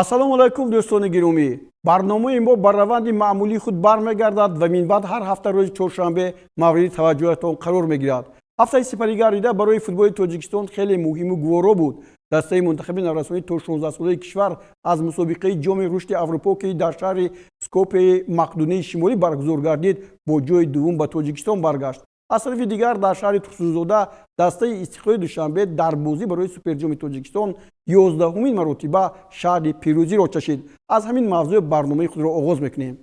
ассалому алайкум дӯстони гиромӣ. барномаи мо ба раванди маъмулии худ бармегардад ва минбаъд ҳар ҳафта рӯзи чоршанбе мавриди таваҷҷӯҳатон қарор мегирад. ҳафтаи сипаригарида барои футболи тоҷикистон хеле муҳиму гуворо буд. дастаи мунтахаби наврасонӣ то 16-солаи кишвар аз мусобиқаи ҷоми рушди аврупо ки дар шаҳри скопияи мақдунияи шимолӣ баргузор гардид бо ҷои дуввум ба тоҷикистон баргашт. аз тарафи дигар дар шаҳри тухсузода дастаи истиқлоли душанбе дар бозӣ барои суперҷоми тоҷикистон 11-умин маротиба шаҳри пирӯзиро чашид. аз ҳамин мавзӯъ барномаи худро оғоз мекунем.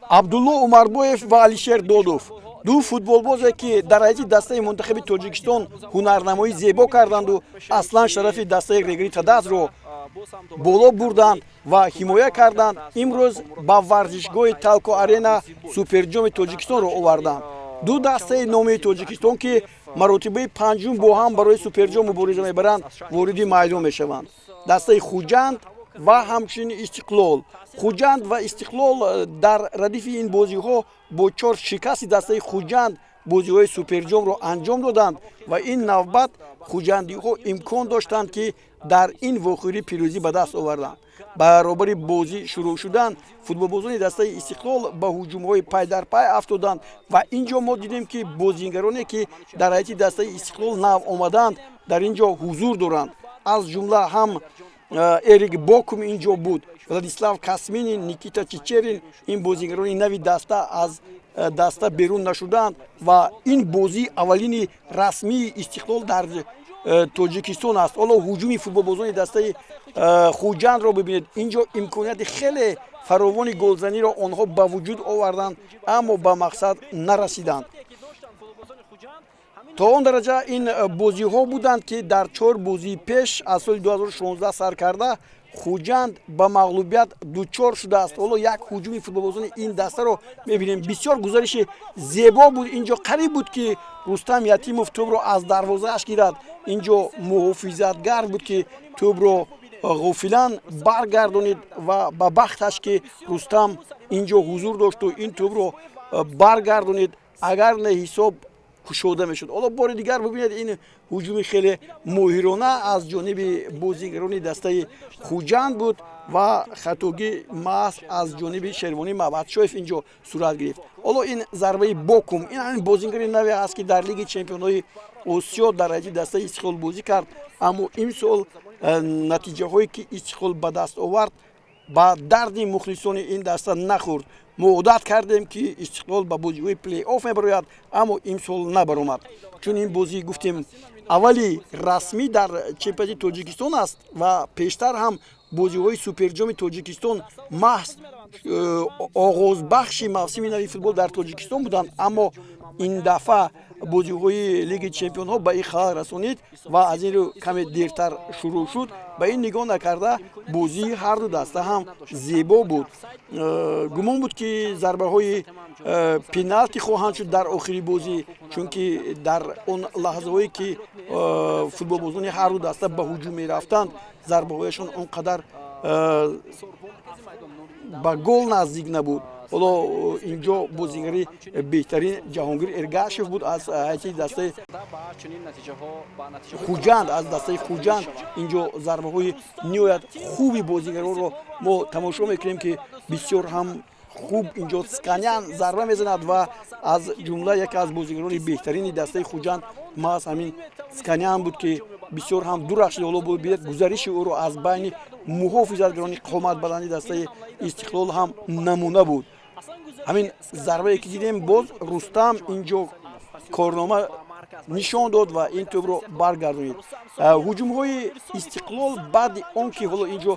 абдулло умарбоев ва алишер додов, ду футболбозе ки дар ҳайати дастаи мунтахаби тоҷикистон ҳунарнамоӣ зебо карданду аслан шарафи дастаи регри тадазро боло бурданд ва ҳимоя карданд, имрӯз ба варзишгоҳи талко арена суперҷоми тоҷикистонро оварданд. ду дастаи номии тоҷикистон ки маротибаи панҷум бо ҳам барои суперҷом мубориза мебаранд вориди майдон мешаванд. дастаи хуҷанд ва ҳамчунин истиқлол. хуҷанд ва истиқлол дар радифи ин бозиҳо бо 4 шикасти дастаи хуҷанд бозиҳои суперҷомро анҷом доданд ва ин навбат хуҷандиҳо имкон доштанд ки дар ин вохӯрӣ пирӯзӣ ба даст оварданд. баробари бозӣ шурӯъ шудан футболбозони дастаи истиқлол ба ҳуҷумҳои пайдарпай афтоданд ва ин ҷо мо дидем ки бозигароне ки дар ҳайати дастаи истиқлол нав омаданд дар ин ҷо ҳузур доранд. аз ҷумла ҳам эрик бокум ин ҷо буд, владислав касминин, никита чичерин. ин бозигарони нави даста аз даста берун нашуданд ва ин бозӣ аввалини расмии истиқлол дар тоҷикистон аст. ҳоло ҳуҷуми футболбозони дастаи хуҷандро бибинед. ин ҷо имконияти хеле фаровони голзаниро онҳо ба вуҷуд оварданд, аммо ба мақсад нарасиданд. то он дараҷа ин бозиҳо буданд ки дар 4 бозии пеш аз соли 2016 сар карда хуҷанд ба мағлубият дучор шудааст. ҳоло як ҳуҷуми футболбозони ин дастаро мебинем. бисёр гузариши зебо буд. ин ҷо қариб буд ки рустам ятимов тӯбро аз дарвозааш гирад. ин ҷо муҳофизатгар буд ки тӯбро ғофилан баргардонид ва ба бахташ ки рустам ин ҷо ҳузур дошту ин тӯбро баргардонид, агар не ҳисоб кушода мешуд. ҳоло бори дигар бубинед ин ҳуҷуми хеле моҳирона аз ҷониби бозигарони дастаи хуҷанд буд ва хатогӣ маҳз аз ҷониби шервонӣ маъбадшоев ин ҷо сурат гирифт. ҳоло ин зарбаи бокум, ин ҳамин бозигари наве аст ки дар лиги чемпионҳои осиё дар ҳайати дастаи истиқлол бозӣ кард, аммо имсол натиҷаҳое ки истиқлол ба даст овард ба дарди мухлисони ин даста нахӯрд. мо одат кардем ки истиқлол ба бозиҳои плей-офф мебарояд, аммо имсол набаромад. чун ин бозӣ гуфтем аввали расмӣ дар чемпионати тоҷикистон аст ва пештар ҳам бозиҳои суперҷоми тоҷикистон маҳз оғозбахши мавсими нави футбол дар тоҷикистон буданд, аммо ин дафъа бозиҳои лиги чемпионҳо ба ин халал расонид ва аз ин рӯ каме дертар шурӯъ шуд. ба ин нигоҳ накарда бозии ҳарду даста ҳам зебо буд. гумон буд ки зарбаҳои пеналти хоҳанд шуд дар охири бозӣ, чунки дар он лаҳзаҳое ки футболбозони ҳарду даста ба ҳуҷум мерафтанд зарбаҳояшон он қадар ба гол наздик набуд. ҳоло ин ҷо бозигари беҳтарин ҷаҳонгир эргашев буд аз ҳайати дастаи хуҷанд. аз дастаи хуҷанд ин ҷо зарбаҳои ниҳоят хуби бозигаронро мо тамошо мекунем ки бисёр ҳам хуб ин ҷо сканян зарба мезанад ва аз ҷумла яке аз бозигарони беҳтарини дастаи хуҷанд маҳз ҳамин сканян буд ки бисёр ҳам дурахшид. ҳоло бубинед гузариши ӯро аз байни муҳофизатгарони қоматбаланди дастаи истиқлол ҳам намуна буд. ҳамин зарбае ки дидем боз рустам ин ҷо корнома нишон дод ва ин тӯбро баргардонид. ҳуҷумҳои истиқлол баъди он ки ҳоло ин ҷо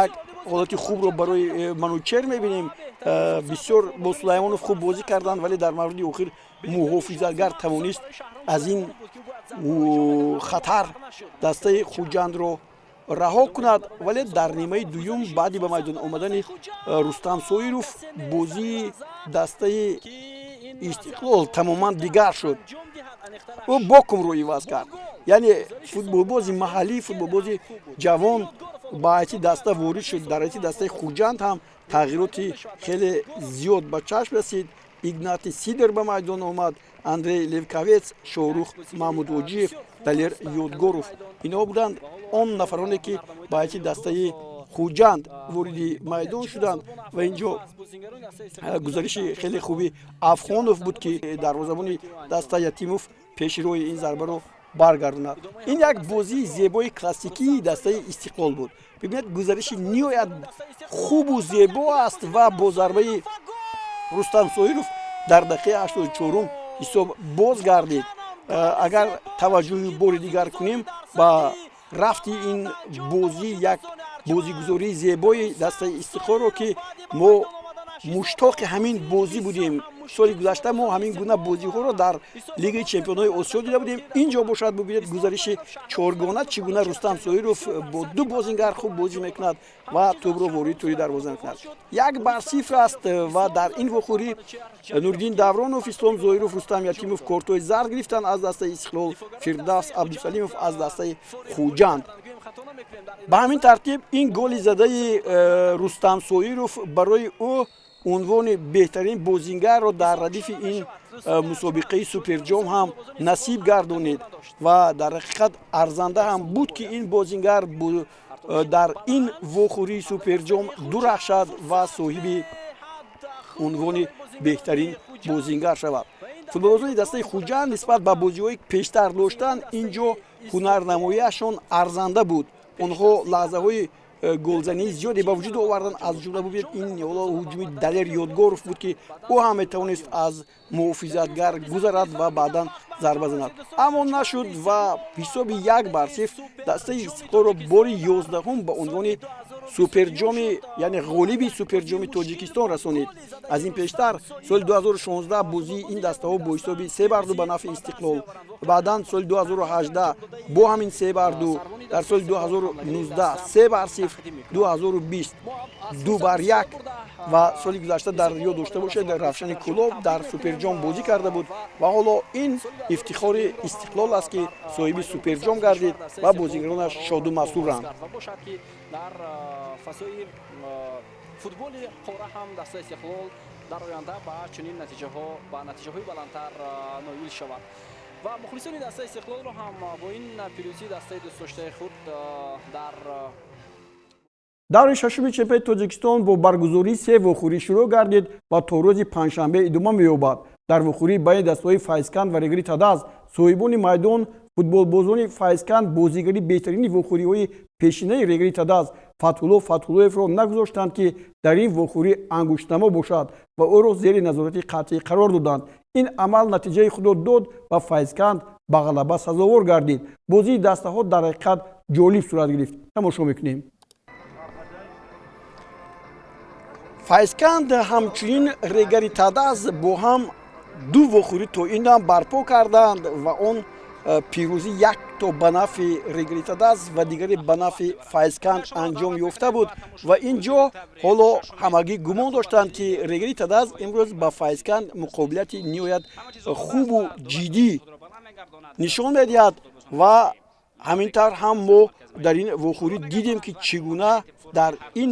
як ҳолати хубро барои манучер мебинем, бисёр бо сулаймонов хуб бозӣ карданд, вале дар мавриди охир муҳофизатгар тавонист аз ин хатар дастаи хуҷандро раҳо кунад. вале дар нимаи дуюм баъди ба майдон омадани рустам соиров бозии дастаи истиқлол тамоман дигар шуд. ӯ бокумро иваз кард, яъне футболбози маҳаллӣ, футболбози ҷавон ба ҳайати даста ворид шуд. дар ҳайати дастаи хуҷанд ҳам тағйироти хеле зиёд ба чашм расид. игнатий сидор ба майдон омад, андрей левковец, шорух маҳмудоҷиев, далер ёдгоров. инҳо буданд он нафароне ки ба ҳайати дастаи хуҷанд ворidi майдон шуданд ва инҷо гузариши хеле хуби Афғонов буд ки дарвозабони даста Ятимов пеши рӯи ин зарбаро баргардонад. Ин як бозии зебои классикии дастаи Истиқлол буд. бибинед гузариши ниҳоят хубу зебо аст ва бо зарбаи Рустам Соиров дар дақиқаи 84 ҳисоб боз гардид. Агар таваҷҷӯҳи бори дигар кунем ба рафти ин бозӣ, як бозигузории зебои дастаи Истиқлолро ки мо муштоқи ҳамин бозӣ будем. соли гузашта мо ҳамин гуна бозиҳоро дар Лигаи Чемпионҳои Осиё дида будем. Инҷо бошад бубинед гузариши чоргона чӣ гуна Рустам Соиров бо ду бозингар хуб бозӣ мекунад ва тӯбро ворид тӯри дарвоза мекунад. 1-0 аст ва дар ин вохӯрӣ Нуриддин Давронов, Ислом Зоиров, Рустам Ятимов кортҳои зард гирифтанд аз дастаи Истиқлол, Фирдавс Абдусалимов аз дастаи Хуҷанд. ба ҳамин тартиб ин голи задаи Рустам Соиров барои ӯ унвони беҳтарин бозингарро дар радифи ин мусобиқаи суперҷом ҳам насиб гардонид ва дар ҳақиқат арзанда ҳам буд ки ин бозингар дар ин вохӯрии суперҷом дурахшад ва соҳиби унвони беҳтарин бозингар шавад. футболбозони дастаи Хуҷанд нисбат ба бозиҳои пештар доштанд инҷо ҳунарнамоиашон арзанда буд. онҳо лаҳзаҳои голзании зиёде ба вуҷуд оварданд. аз ҷумла бубинед ин ҳуҷуми Далер Ёдгоров буд ки ӯ ҳам метавонист аз муҳофизатгар гузарад ва баъдан зарба занад, аммо нашуд ва ҳисоби 1-0 дастаи Истиқлолро бори 11 ба унвони суперҷоми, яъне ғолиби суперҷоми Тоҷикистон расонид. аз ин пештар соли 2016 бозии ин дастаҳо бо ҳисоби 3-2 ба нафъи Истиқлол, баъдан соли 2018 бо ҳамин 3-2, дар соли 2019 3-0, 2020 2-1 ва соли гузашта дар ёд дошта бошед Равшани Кулов дар суперҷом бозӣ карда буд ва ҳоло ин ифтихори Истиқлол аст ки соҳиби суперҷом гардид ва бозигаронаш шоду масруранд. дар фазои футболи қора ҳам дастаи Истиқлол дар оянда ба чунин натиҷаҳои баландтар ноил шавад ва мухлисони дастаи Истиқлолро ҳам бо ин пирӯзии дастаи дӯстдоштаи худ дар даври шашуми чемпионати Тоҷикистон бо баргузории 3 вохӯрӣ шурӯъ гардид ва то рӯзи панҷшанбе идома меёбад. дар вохӯрии байни дастаҳои Файзканд ва Регри Тадаз соҳибони майдон футболбозони Файзканд бозигари беҳтарини вохӯриҳои пешинаи Регри Тадаз Фатҳулло Фатҳуллоевро нагузоштанд ки дар ин вохӯрӣ ангуштнамо бошад ва ӯро зери назорати қатъӣ қарор доданд. ин амал натиҷаи худро дод ва Файзканд ба ғалаба сазовор гардид. бозии дастаҳо дар ҳақиқат ҷолиб сурат гирифт. тамошо мекунем. Файзканд ҳамчунин Регри Тадаз бо ҳам ду вохӯрӣ то ин ҳам барпо карданд ва он пирӯзӣ як то ба нафъи Регри Тадаз ва дигаре ба нафъи Файзканд анҷом ёфта буд ва ин ҷо ҳоло ҳамагӣ гумон доштанд ки Регри Тадаз имрӯз ба Файзканд муқобилати ниҳоят хубу ҷиддӣ нишон медиҳад ва ҳамин тавр ҳам мо дар ин вохӯрӣ дидем ки чӣ гуна дар ин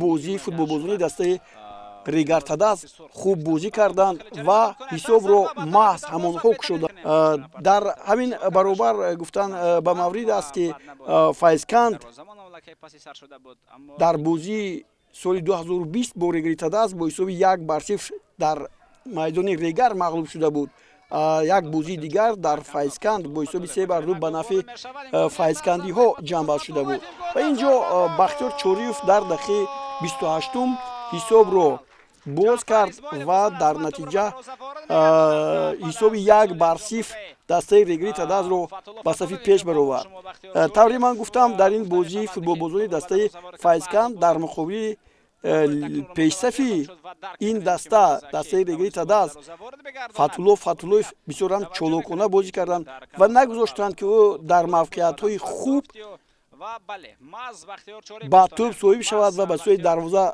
бозӣ футболбозони дастаи Регри Тадаз хуб бозӣ карданд ва ҳисобро маҳз ҳамонҳо кушоданд. дар ҳамин баробар гуфтан ба маврид аст ки Файзканд дар бозии соли 2020 бо Регри Тадаз бо ҳисоби 1-0 дар майдони Регар мағлуб шуда буд. як бозии дигар дар Файзканд бо ҳисоби 3-2 ба нафъи файзкандиҳо ҷамъбанд шуда буд ва ин ҷо Бахтиёр Чориев дар дақиқаи 28 ҳисобро боз кард ва дар натиҷа ҳисоби 1-0 дастаи Регри Тадазро ба сафи пеш баровард. таври ман гуфтам дар ин бозӣ футболбозони дастаи Файзканд дар муқобили пешсафи ин дастаи Регри Тадаз Фатҳулло Фатҳуллоев бисёр ҳам чолокона бозӣ карданд ва нагузоштанд ки ӯ дар мавқеиятҳои хуб ба тӯб соҳиб шавад ва ба сӯи дарвоза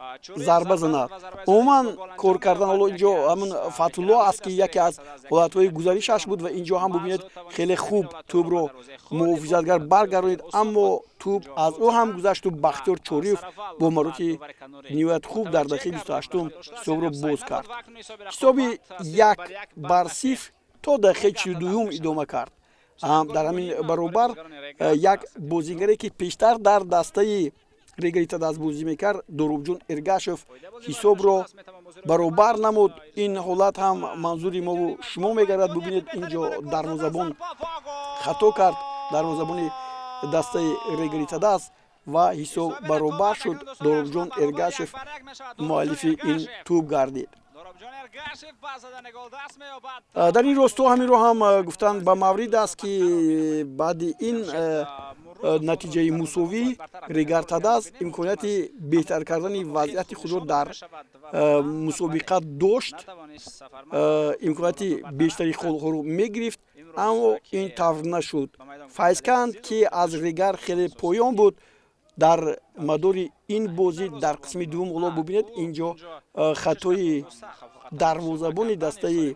зарба занад. умуман кор кардан ҳоло инҷо ҳамн Фатҳулло аст ки яке аз ҳолатҳои гузаришаш буд ва инҷо ҳам бубинед хеле хуб тӯбро муҳофизатгар баргардонид, аммо тӯб аз ӯ ҳам гузашту Бахтиёр Чориев бо мароти ниҳоят хуб дар дақиқаи 28 ҳисобро боз кард. ҳисоби 1-0 то дақиқаи 42 идома кард. дар ҳамин баробар як бозигаре ки пештар дар дастаи регалита даст бозӣ мекард, Доробҷон Эргашев ҳисобро баробар намуд. Ин ҳолат ҳам манзури мову шумо мегардад. Бубинед инҷо дарвозабон хато кард, дарвозабони дастаи регалита даст ва ҳисоб баробар шуд. Доробҷон Эргашев муаллифи ин тӯб гардид. дар ин росто ҳаминро ҳам гуфтанд ба маврид аст, ки баъди ин натиҷаи мусовӣ регалитадас имконияти беҳтар кардани вазъияти худро дар мусобиқа дошт, имконияти бештари холҳоро мегирифт, аммо ин тавр нашуд. Файзканд, ки аз регар хеле поён буд, дар мадори ин бозӣ дар қисми дуввум ҳоло бубинед инҷо хатои дарвозабони дастаи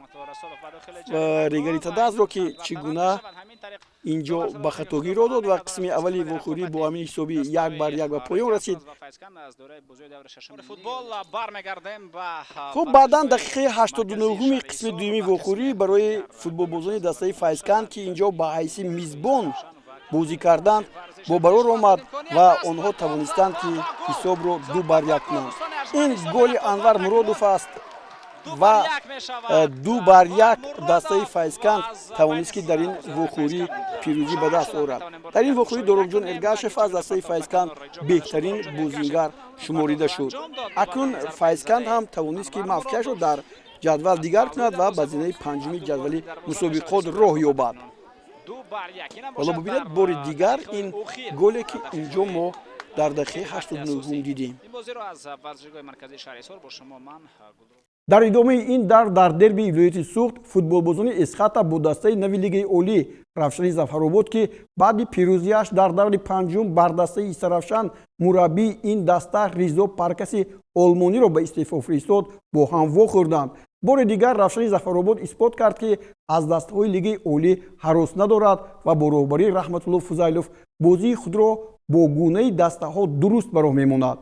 регалитадасро ки чӣ гуна инҷо ба хатогирӣ роҳ дод ва қисми аввали вохӯрӣ бо ҳамин ҳисоби 1-1 ба поён расид. хуб баъдан дақиқаи 89-уми қисми дуюми вохӯрӣ барои футболбозони дастаи Файзканд, ки инҷо ба ҳайси мизбон бозӣ карданд, бо барор омад ва онҳо тавонистанд, ки ҳисобро 2-1 кунанд. ин голи Анвар Муродов аст ва 2-1 дастаи Файзканд тавонист, ки дар ин вохӯрӣ пирӯзӣ ба даст орад. Дар ин вохӯрӣ Доробҷон Эргашев аз дастаи Файзканд беҳтарин бозингар шуморида шуд. Акнун Файзканд ҳам тавонист, ки мавқеашро дар ҷадвал дигар кунад ва ба зинаи панҷуми ҷадвали мусобиқот роҳ ёбад. ҳоло бубинед бори дигар ин голе, ки инҷо мо дар дақиқаи 89 дидем. дар идомаи ин дар дербии вилояти Суғд футболбозони Эсхата бо дастаи нави лигаи олӣ Равшани Зафаробод, ки баъди пирӯзиаш дар даври панҷум бар дастаи Истаравшан мураббии ин даста Ризо Паркаси Олмониро ба истеъфо фиристод, бо ҳам вохӯрданд. бори дигар Равшани Зафаробод исбот кард, ки аз дастаҳои лигаи олӣ ҳарос надорад ва бо роҳбарии Раҳматулло Фузайлов бозии худро бо гунаи дастаҳо дуруст ба роҳ мемонад.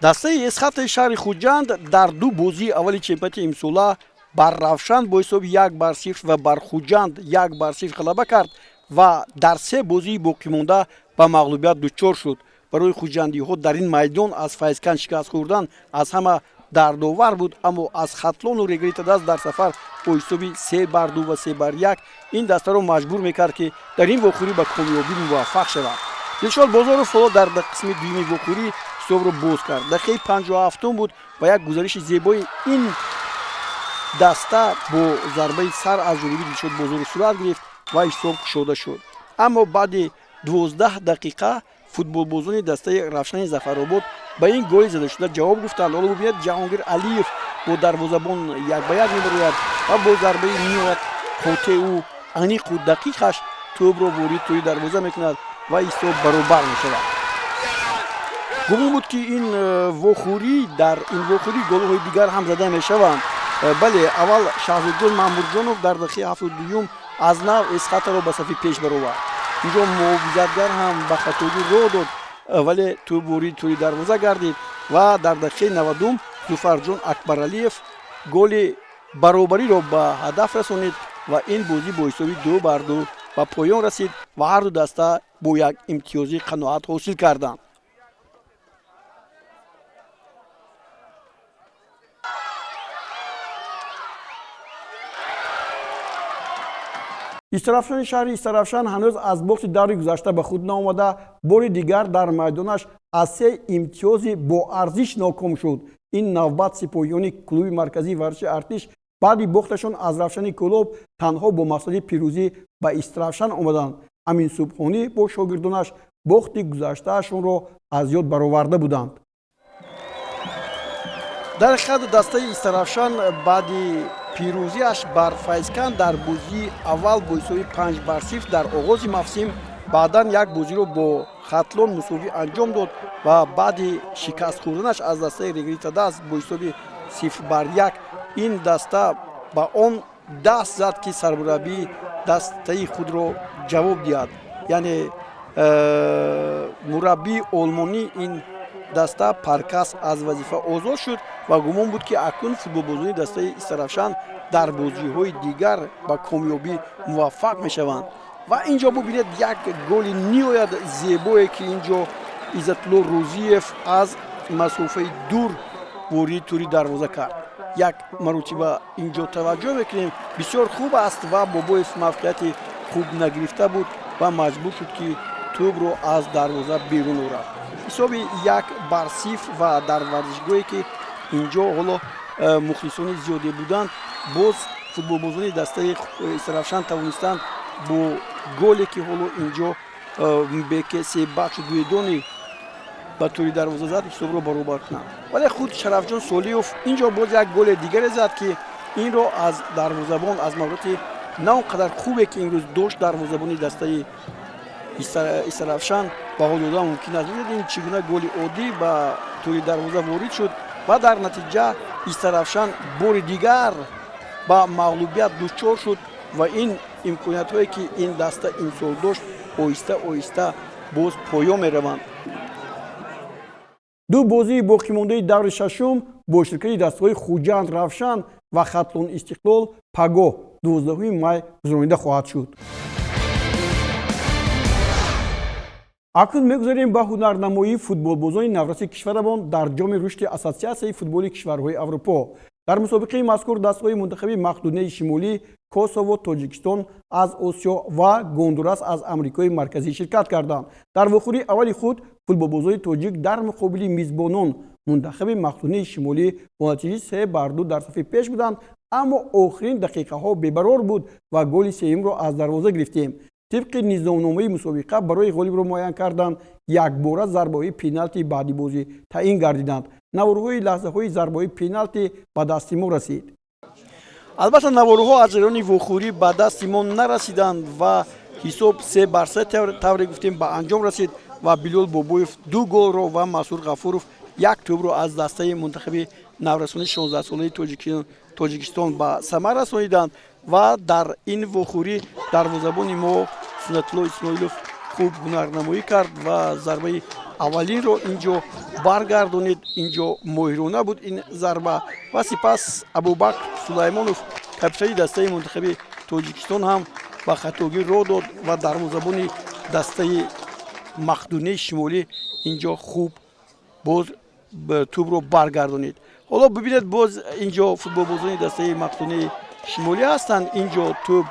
дастаи Эсхатаи шаҳри Хуҷанд дар ду бозии аввали чемпионати имсола бар Равшан бо ҳисоби 1-0 ва бар Хуҷанд 1-0 ғалаба кард ва дар се бозии боқимонда ба мағлубият дучор шуд. барои хуҷандиҳо дар ин майдон аз Файзканд шикаст хӯрдан аз ҳама дардовар буд, аммо аз Хатлону регалитадаст дар сафар бо ҳисоби 3-2 ва 3-1 ин дастаро маҷбур мекард, ки дар ин вохӯрӣ ба комёбӣ муваффақ шавад. Дилшод Бозоров ҳоло дар қисми дуюми вохӯрӣ ҳисобро боз кард. дақиқаи 57 буд ва як гузариши зебои ин даста бо зарбаи сар аз ҷониби Дилшод Бозоров сурат гирифт ва ҳисоб кушода шуд. Аммо баъди 12 дақиқа футболбозони дастаи Равшани Зафаробод ба ин голи задашуда ҷавоб гуфтанд. ҳоло бубинед Ҷаҳонгир Алиев бо дарвозабон 1-1 мебарояд ва бо зарбаи ниҳоят хотеу аниқу дақиқаш тӯбро ворид тӯи дарвоза мекунад ва ҳисоб баробар мешавад. гумон буд, ки ин вохӯрӣ дар ин вохӯрӣ голҳои дигар ҳам зада мешаванд. бале, аввал Шаҳзодjon Маъмурҷонов дар дақиқаи 72 аз нав Эсхатаро ба сафи пеш баровард. инҷо муҳофизатгар ҳам ба хатогӣ роҳ дод, вале тӯб ворид тӯи дарвоза гардид ва дар дақиқаи 90 Зуфарҷон Акбаралиев голи баробариро ба ҳадаф расонид ва ин бозӣ бо ҳисоби 2-2 ба поён расид ва ҳарду даста бо як имтиёзи қаноат ҳосил карданд. Истаравшани шаҳри Истаравшан ҳанӯз аз бохти даври гузашта ба худ наомада, бори дигар дар майдонаш аз 3 имтиёзи боарзиш ноком шуд. ин навбат сипоҳиёни клуби марказии варзиши артиш баъди бохташон аз Равшани Кӯлоб танҳо бо мақсади пирӯзӣ ба Истаравшан омаданд. Амин Субҳонӣ бо шогирдонаш бохти гузаштаашонро аз ёд бароварда буданд. дар ҳақиқат дастаи Истаравшан баъди пирӯзиаш бар Файзканд дар бозии аввал бо ҳисоби 5-0 дар оғози мавсим, баъдан як бозиро бо Хатлон мусовӣ анҷом дод ва баъди шикаст хӯрданаш аз дастаи регалитадаст бо ҳисоби 0-1 ин даста ба он даст зад, ки сармураббии дастаи худро ҷавоб диҳад. яъне мураббии олмонӣ ин даста Паркас аз вазифа озод шуд ва гумон буд, ки акнун футболбозони дастаи Истаравшан дар бозиҳои дигар ба комёбӣ муваффақ мешаванд. ва инҷо бубинед як голи ниҳоят зебое, ки инҷо Иззатулло Рӯзиев аз масофаи дур ворид тури дарвоза кард. Як маротиба инҷо таваҷҷӯҳ мекунем, бисёр хуб аст ва Бобоев мавқеияти хуб нагирифта буд ва маҷбур шуд ки тӯбро аз дарвоза берун орад. ҳисоби 1-0 ва дар варзишгоҳе ки инҷо ҳоло мухлисони зиёде буданд, боз футболбозони дастаи Исаравшан тавонистанд бо голе ки ҳоло инҷо беке себачу дуедони ба тури дарвоза зад ҳисобро баробар кунанд. Вале худ Шарафҷон Солиёв инҷо боз як голи дигаре зад ки инро аз дарвозабон аз маҳорати на он қадар хубе ки имрӯз дошт дарвозабони дастаи Исаравшан баҳо додан мумкин аст. Видедем чӣ гуна голи оддӣ ба тури дарвоза ворид шуд ва дар натиҷа Исаравшан бори дигар ба мағлубият дучор шуд ва ин имкониятҳое ки ин даста имсол дошт оҳиста оҳиста боз поён мераванд. ду бозии боқимондаи даври шашум бо ширкати дастаҳои Хуҷанд Равшан ва Хатлон Истиқлол Пагоҳ 12 май гузаронида хоҳад шуд. акнун мегузарем ба ҳунарнамоии футболбозони навраси кишварамон дар ҷоми рушди Ассотсиатсияи футболи кишварҳои Аврупо. дар мусобиқаи мазкур дастгоҳи мунтахаби Мақдуниyaи Шимолӣ, Косово, Тоҷикистон аз Осиё ва Гондурас аз Амрикои Марказӣ ширкат карданд. дар вохӯрии аввали худ футболбозони тоҷик дар муқобили мизбонон мунтахаби Мақдуниyaи Шимолӣ бо натиҷаи 3-2 дар сафи пеш буданд, аммо охирин дақиқаҳо бебарор буд ва голи сеюмро аз дарвоза гирифтем. тибқи низомномаи мусобиқа барои ғолибро муайян кардан якбора зарбаҳои пеналти баъди бозӣ таъин гардиданд. наворҳои лаҳзаҳои зарбаҳои пеналти ба дасти мо расид. албатта наворҳо аз ҷараёни вохӯрӣ ба дасти мо нарасиданд ва ҳисоб 3-3 тавре гуфтем ба анҷом расид ва Билол Бобоев 2 голро ва Масур Ғафуров 1 тӯбро аз дастаи мунтахаби наврасони 16-солаи Тоҷикистон ба самар расониданд ва дар ин вохӯрӣ дарвозабони мо Сунатулло Исмоилов хуб ҳунарнамоӣ кард ва зарбаи аввалинро инҷо баргардонид. Инҷо моҳирона буд ин зарба ва сипас Абубакр Сулаймонов капитани дастаи мунтахаби Тоҷикистон ҳам ба хатогӣ роҳ дод ва дарвозабони дастаи Мақдуниyaи Шимолӣ инҷо хуб боз тӯбро баргардонид. ҳоло бибинед боз инҷо футболбозони дастаи Мақдуниyaи Шимолӣ ҳастанд. инҷо тӯб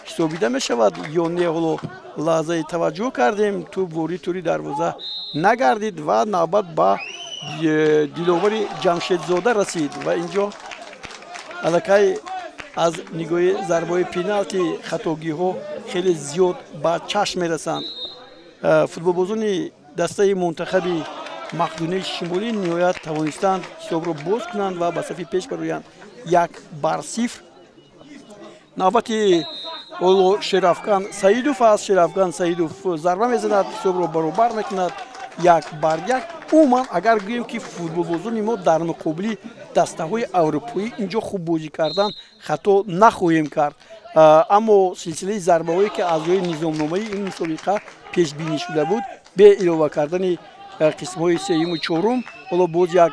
ҳисобида мешавад ё не? ҳоло лаҳзаи таваҷҷӯҳ кардем, тӯб ворид тури дарвоза нагардид ва навбат ба Диловари Ҷамшедзода расид ва инҷо аллакай аз нигоҳи зарбаҳои пеналти хатогиҳо хеле зиёд ба чашм мерасанд. футболбозони дастаи мунтахаби Мақдуниyaи Шимолӣ ниҳоят тавонистанд ҳисобро боз кунанд ва ба сафи пеш бароянд 1-0. навбати Шерафкан Саидов аст. Шерафкан Саидов зарба мезанад, ҳисобро баробар мекунад 1-1. умуман агар гӯем ки футболбозони мо дар муқобили дастаҳои аврупоӣ инҷо хуб бозӣ кардан хато нахоҳем кард, аммо силсилаи зарбаҳое ки аз ҷои низомномаи ин мусобиқа пешбинӣ шуда буд бе илова кардани қисмҳои сеюму чорум, ҳоло боз як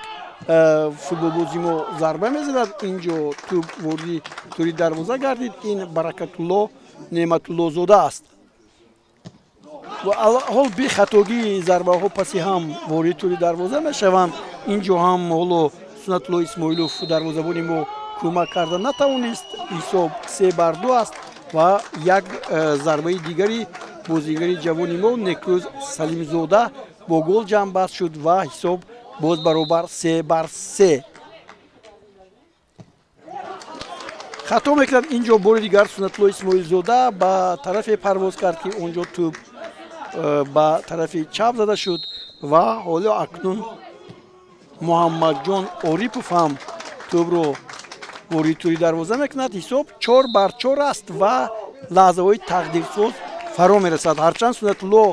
футболбози мо зарба мезанад. инҷо тӯб вориди тури дарвоза гардид. ин Баракатулло Неъматуллозода аст. ҳол бе хатогии зарбаҳо паси ҳам ворид тури дарвоза мешаванд. инҷо ҳам ҳоло Сунатулло Исмоилов дарвозабони мо кӯмак карда натавонист. ҳисоб 3-2 аст ва як зарбаи дигари бозигари ҷавони мо Некрӯз Салимзода бо гол ҷамъбаст шуд ва ҳисоб боз баробар 3-3. хато мекунад инҷо бори дигар Сунатулло Исмоилзода ба тарафе парвоз кард ки онҷо тӯб ба тарафи чап зада шуд ва ҳоло акнун Муҳаммадҷон Орипов ҳам тӯбро ворид тури дарвоза мекунад. ҳисоб 4-4 аст ва лаҳзаҳои тақдирсоз фаро мерасад. ҳарчанд Сунатулло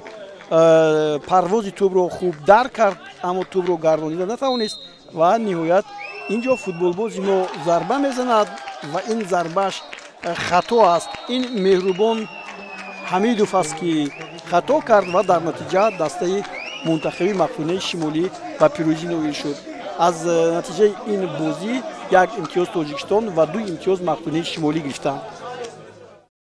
парвози тӯбро хуб дар кард, аммо тӯбро гардонида натавонист ва ниҳоят инҷо футболбози мо зарба мезанад ва ин зарбаш хато аст. ин Меҳрубон Ҳамидов аст ки хато кард ва дар натиҷа дастаи мунтахаби Мақдуниyaи Шимолӣ ба пирӯзӣ ноил шуд. аз натиҷаи ин бозӣ 1 имтиёз Тоҷикистон ва 2 имтиёз Мақдуниyaи Шимолӣ гирифтанд.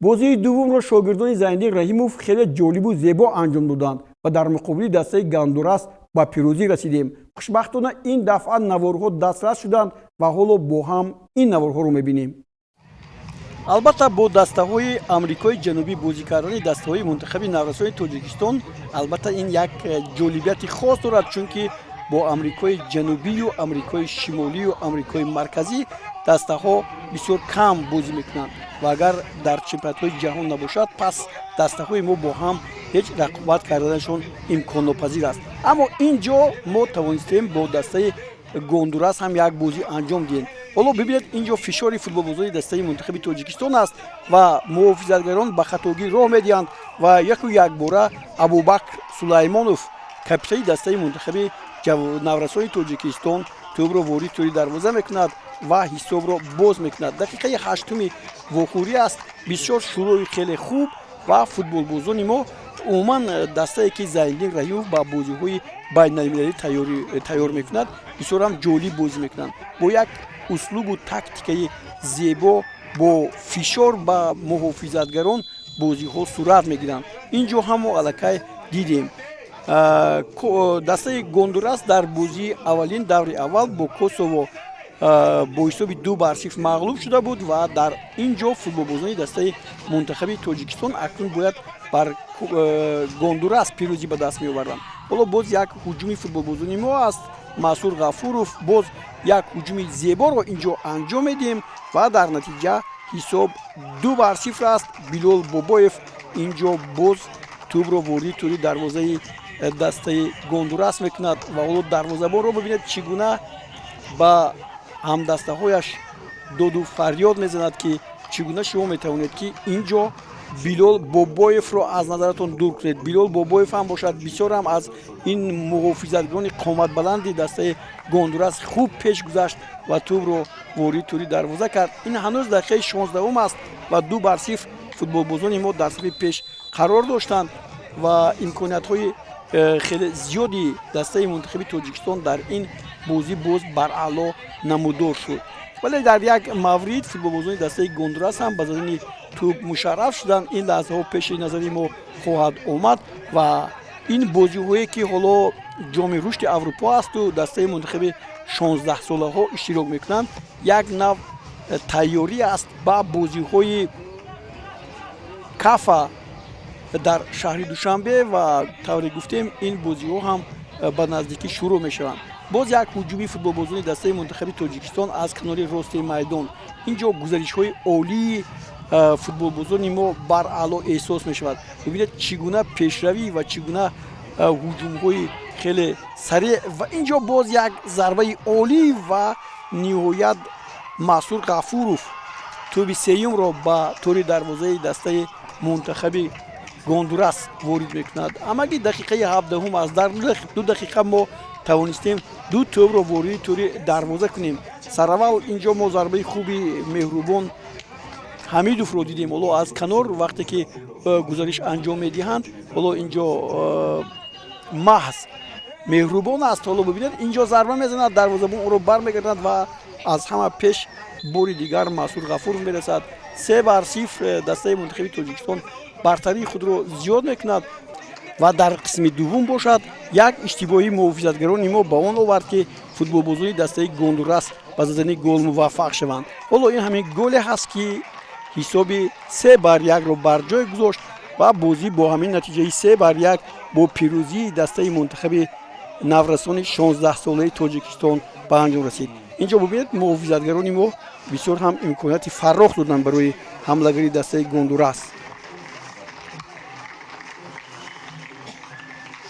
бозии дуввумро шогирдони Зайниддин Раҳимов хеле ҷолибу зебо анҷом доданд ва дар муқобили дастаи Гондурас ба пирӯзӣ расидем. хушбахтона ин дафъа наворҳо дастрас шуданд ва ҳоло бо ҳам ин наворҳоро мебинем. албатта бо дастаҳои амрикои ҷанубӣ бозикардани дастаҳои мунтахаби наврасони тоҷикистон албатта ин як ҷолибияти хос дорад, чунки бо амрикои ҷанубию амрикои шимолию амрикои марказӣ дастаҳо бисёр кам бозӣ мекунанд ва агар дар чемпионатҳои ҷаҳон набошад пас дастаҳои мо бо ҳам ҳеҷ рақобат карданашон имконнопазир аст. аммо ин ҷо мо тавонистем бо дастаи Гондурас ҳам як бозӣ анҷом диҳем. ҳоло бибинед ин ҷо фишори футболбозони дастаи мунтахаби тоҷикистон аст ва муҳофизатгарон ба хатогӣ роҳ медиҳанд ва яку якбора Абубакр Сулаймонов капитани дастаи мунтахаби наврасони тоҷикистон тӯбро ворид тӯри дарвоза мекунад ва ҳисобро боз мекунад. дақиқаи 8 вохӯрӣ аст. бисёр шурӯи хеле хуб ва футболбозони мо умуман дастае ки Зайниддин Раимов ба бозиҳои байналмилалӣ тайёр мекунад бисёр ҳам ҷолиб бозӣ мекунанд. бо як услубу тактикаи зебо бо фишор ба муҳофизатгарон бозиҳо сурат мегиранд. ин ҷо ҳамо аллакай дидем. дастаи Гондурас дар бозии аввалин даври аввал бо Косово бо ҳисоби 2-0 мағлуб шуда буд ва дар ин ҷо футболбозони дастаи мунтахаби тоҷикистон акнун бояд бар Гондурас пирӯзӣ ба даст меоварданд. ҳоло боз як ҳуҷуми футболбозони мо аст. Масур Ғафуров боз як ҳуҷуми зеборо ин ҷо анҷом медиҳем ва дар натиҷа ҳисоб 2-0 аст. Билол Бобоев ин ҷо боз тӯбро ворди тӯри дарвозаи дастаи Гондурас мекунад ва ҳоло дарвозабонро бибинед чӣ гуна ба ҳамдастаҳояш доду фарёд мезанад ки чӣ гуна шумо метавонед ки ин ҷо Билол Бобоевро аз назаратон дур кунед. Билол Бобоев ҳам бошад бисёр ҳам аз ин муҳофизатгарони қоматбаланди дастаи Гондурас хуб пеш гузашт ва тӯбро ворид тӯри дарвоза кард. ин ҳанӯз дақиқаи 16 аст ва 2-0 футболбозони мо дар сафи пеш қарор доштанд ва имкониятҳои хеле зиёди дастаи мунтахаби тоҷикистон дар ин бозӣ боз баръало намудор шуд. вале дар як маврид футболбозони дастаи Гондурас ҳам ба задани тӯб мушарраф шуданд. ин лаҳзаҳо пеши назари мо хоҳад омад ва ин бозиҳое ки ҳоло ҷоми рушди Аврупо асту дастаи мунтахаби 16-солаҳо иштирок мекунанд як нав тайёрӣ аст ба бозиҳои кафа дар шаҳри Душанбе ва тавре гуфтем ин бозиҳо ҳам ба наздикӣ шурӯъ мешаванд. боз як ҳуҷуми футболбозони дастаи мунтахаби тоҷикистон аз канори рости майдон. ин ҷо гузаришҳои олии футболбозони мо баръало эҳсос мешавад. бибинед чӣ гуна пешравӣ ва чӣ гуна ҳуҷумҳои хеле сареъ ва ин ҷо боз як зарбаи олӣ ва ниҳоят Масур Ғафуров тӯби сеюмро ба тӯри дарвозаи дастаи мунтахаби Гондурас ворид мекунад. амаги дақиқаи 17 аст. дар 2 дақиқа мо тавонистем 2 тӯбро вориди тӯри дарвоза кунем. сараввал ин ҷо мо зарбаи хуби Меҳрубон Ҳамидовро дидем. ҳоло аз канор вақте ки гузариш анҷом медиҳанд ҳоло ин ҷо маҳз Меҳрубон аст. ҳоло бибинед ин ҷо зарба мезанад, дарвозабон онро бармегардад ва аз ҳама пеш бори дигар Масур Ғафуров мерасад. 3-0 дастаи мунтахаби тоҷикистон бартарии худро зиёд мекунад ва дар қисми дуввум бошад як иштибоҳи муҳофизатгарони мо ба он овард ки футболбозони дастаи Гондурас ба задани гол муваффақ шаванд. ҳоло ин ҳамин голе ҳаст ки ҳисоби 3-1-ро бар ҷой гузошт ва бозӣ бо ҳамин натиҷаи 3-1 бо пирӯзии дастаи мунтахаби наврасони 16-солаи тоҷикистон ба анҷом расид. ин ҷо бубинед муҳофизатгарони мо бисёр ҳам имконияти фаррох доданд барои ҳамлагари дастаи Гондурас.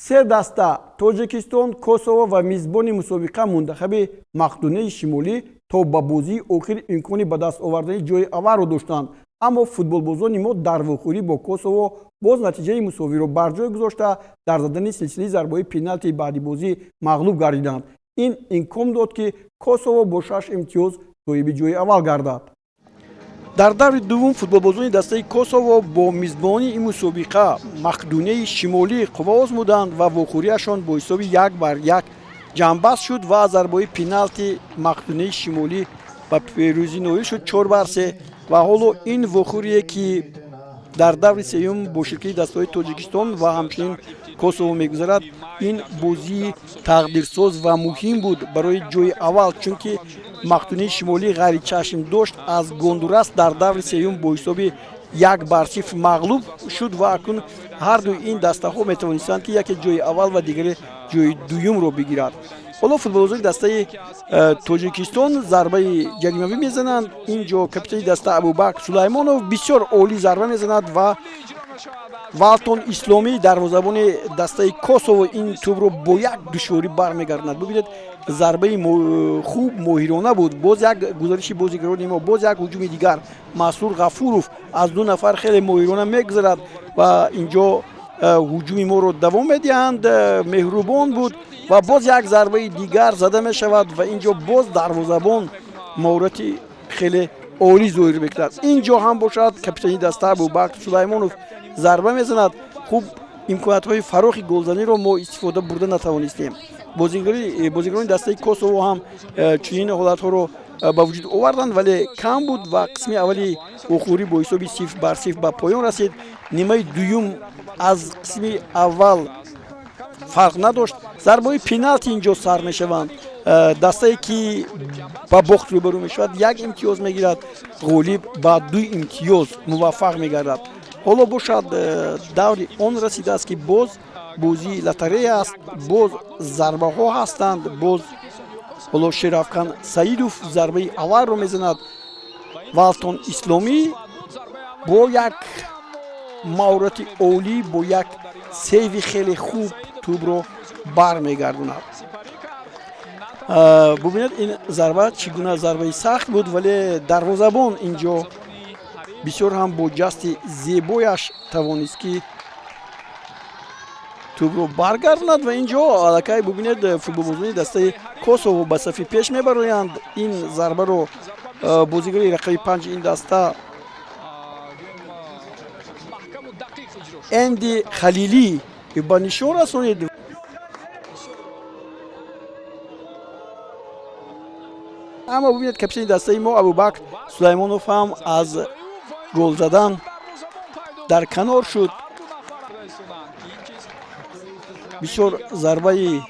се даста Тоҷикистон, Косово ва мизбони мусобиқа мунтахаби Мақдуниyaи Шимолӣ то ба бозии охир имкони ба даст овардани ҷои аввалро доштанд. аммо футболбозони мо дар вохӯрӣ бо Косово боз натиҷаи мусовиро бар ҷой гузошта дар задани силсилаи зарбаҳои пеналтии баъди бозӣ мағлуб гардиданд. ин имкон дод ки Косово бо 6 имтиёз соҳиби ҷои аввал гардад. дар даври дуввум футболбозони дастаи Косово бо мизбони ин мусобиқа Мақдуниyaи Шимолӣ қува озмуданд ва вохӯриашон бо ҳисоби 1-1 ҷамъбаст шуд ва зарбаҳои пеналти Мақдуниyaи Шимолӣ ба пирӯзӣ ноил шуд 4-3 ва ҳоло ин вохӯрие ки дар даври сеюм бо ширкати дастаҳои Тоҷикистон ва ҳамчунин Косово мегузарад. Ин бозии тақдирсоз ва муҳим буд барои ҷои аввал, чунки Мақтунии Шимолӣ ғайри чашм дошт аз Гондурас дар даври сеюм бо ҳисоби 1-0 мағлуб шуд ва акнун ҳарду ин дастаҳо метавонистанд ки яке ҷои аввал ва дигаре ҷои дуюмро бигирад. ҳоло футболбозони дастаи Тоҷикистон зарбаи ҷаримавӣ мезананд. ин ҷо капитани даста Абубакр Сулаймонов бисёр олӣ зарба мезанад ва Валтон Исломӣ дарвозабони дастаи Косово ин тӯбро бо як душворӣ бармегардонад. Бубинед зарбаи хуб моҳирона буд. Боз як гузариши бозигарони мо, боз як ҳуҷуми дигар. Масрур Ғафуров аз ду нафар хеле моҳирона мегузарад ва инҷо ҳуҷуми моро давом медиҳанд. Меҳрубон буд ва боз як зарбаи дигар зада мешавад ва инҷо боз дарвозабон маҳорати хеле олӣ зоҳир мекунад. Инҷо ҳам бошад капитани даста Абубакр Сулаймонов зарба мезанад. Хуб имкониятҳои фарохи голзаниро мо истифода бурда натавонистем. Бозигарони дастаи Косово ҳам чунин ҳолатҳоро ба вуҷуд оварданд, вале кам буд ва қисми аввали охурӣ бо ҳисоби 0-0 ба поён расид. Нимаи дуюм аз қисми аввал фарқ надошт. Зарбаҳои пеналти инҷо сар мешаванд. Дастае ки ба бохт рӯбарӯ мешавад як имтиёз мегирад, ғолиб ба 2 имтиёз муваффақ мегардад. ҳоло бошад даври он расидааст ки боз бозии лотарея аст, боз зарбаҳо ҳастанд. Боз ҳоло Шерафкан Саидов зарбаи аввалро мезанад. Валтон Исломӣ бо як маҳорати олӣ, бо як сейви хеле хуб тӯбро бармегардонад. Бубинед ин зарба чӣ гуна зарбаи сахт буд, вале дарвозабон инҷо бисёр ҳам бо ҷасти зебояш тавонист ки тӯбро баргардонад ва инҷо аллакай бубинед футболбозони дастаи Косово ба сафи пеш мебароянд. Ин зарбаро бозигари рақаби 5 ин даста Энди Халилӣ ба нишон расонид. Аммо бубинед капитани дастаи мо Абубакр Сулаймонов ҳам аз гол задан дар канор шуд. бисёр зарбаи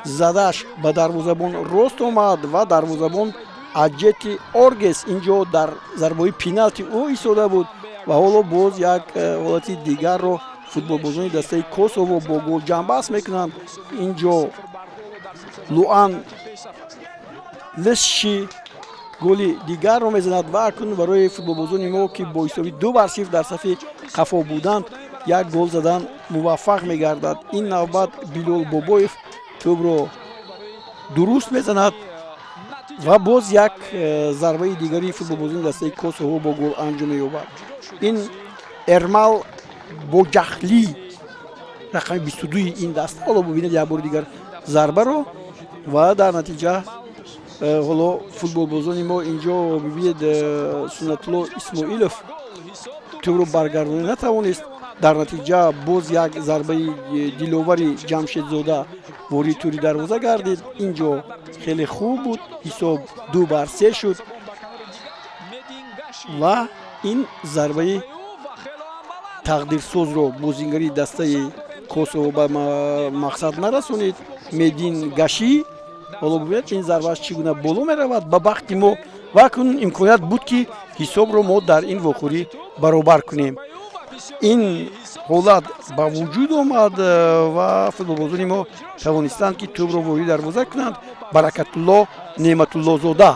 задаш ба дарвозабон рост омад ва дарвозабон Аҷети Оргес инҷо дар зарбаҳои пеналти ӯ истода буд ва ҳоло боз як ҳолати дигарро футболбозони дастаи Косово бо гол ҷамъбаст мекунанд. Инҷо Луан Лесши голи дигарро мезанад ва акнун барои футболбозони мо ки бо ҳисоби 2-0 дар сафи қафо буданд як гол задан муваффақ мегардад. ин навбат Билол Бобоев тӯбро дуруст мезанад ва боз як зарбаи дигари футболбозони дастаи Косово бо гол анҷом меёбад. ин Эрмал Боҷахлӣ рақами 22 ин даст. ҳоло бубинед як бори дигар зарбаро ва дар натиҷа ҳоло футболбозони мо инҷо бибинед Суннатулло Исмоилов тӯбро баргардона натавонист. дар натиҷа боз як зарбаи диловари Ҷамшедзода ворид тӯри дарвоза гардид. инҷо хеле хуб буд, ҳисоб 2-3 шуд ва ин зарбаи тақдирсозро бозингари дастаи Косово ба мақсад нарасонид. Медин Гашӣ ҳоло бубинед ин зарбааш чӣ гуна боло меравад ба бахти мо ва акнун имконият буд ки ҳисобро мо дар ин вохӯрӣ баробар кунем. ин ҳолат ба вуҷуд омад ва футболбозони мо тавонистанд ки тӯбро ворид дарвоза кунанд. Баракатулло Неъматуллозода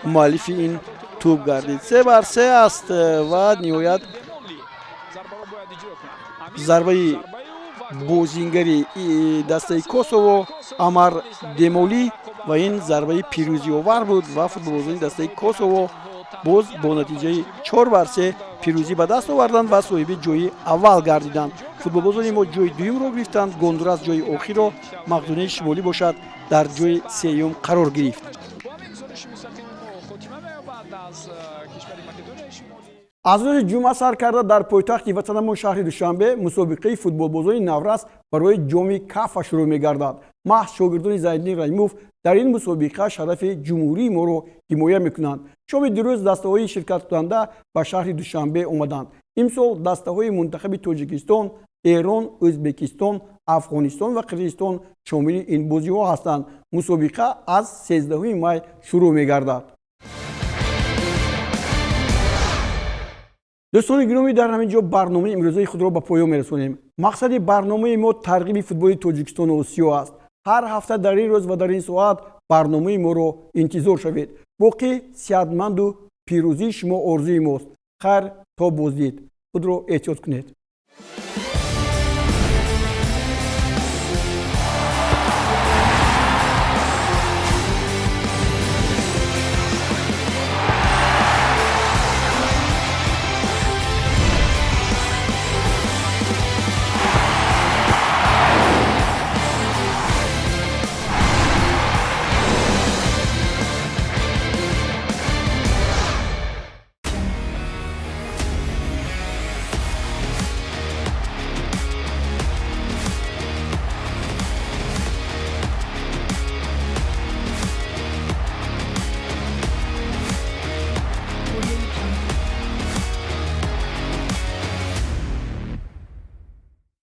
муаллифи ин тӯб гардид. 3-3 аст ва ниҳоят зарбаи бозингари дастаи Косово Амар Демолӣ ва ин зарбаи пирӯзиовар буд ва футболбозони дастаи Косово боз бо натиҷаи 4-3 пирӯзӣ ба даст оварданд ва соҳиби ҷои аввал гардиданд. Футболбозони мо ҷои дуюмро гирифтанд. Гондурас ҷои охирро, Мақдунии Шимолӣ бошад дар ҷои сеюм қарор гирифт. аз рӯзи ҷумъа сар карда дар пойтахти ватанамон шаҳри Душанбе мусобиқаи футболбозони Наврас барои ҷоми Кафа шурӯъ мегардад. маҳз шогирдони Зайниддин Раимов дар ин мусобиқа шарафи ҷумҳурии моро ҳимоя мекунанд. шоми дирӯз дастаҳои ширкаткунанда ба шаҳри Душанбе омаданд. имсол дастаҳои мунтахаби Тоҷикистон ایران، ازبکستان، افغانستان و قرقیزستان شامل این بازی‌ها هستند. مسابقه از 13 مای شروع می‌گردد. دوستان گرامی، در همینجا برنامه امروزی خود را به پایان می‌رسانیم. مقصد برنامه ما ترغیب فوتبال تاجیکستان و آسیا است. هر هفته در این روز و در این ساعت برنامه ما را انتظار شوید. باقی صحتمند و پیروزی شما آرزوی ماست. خیر تا بازدید. خود را احتیاط کنید.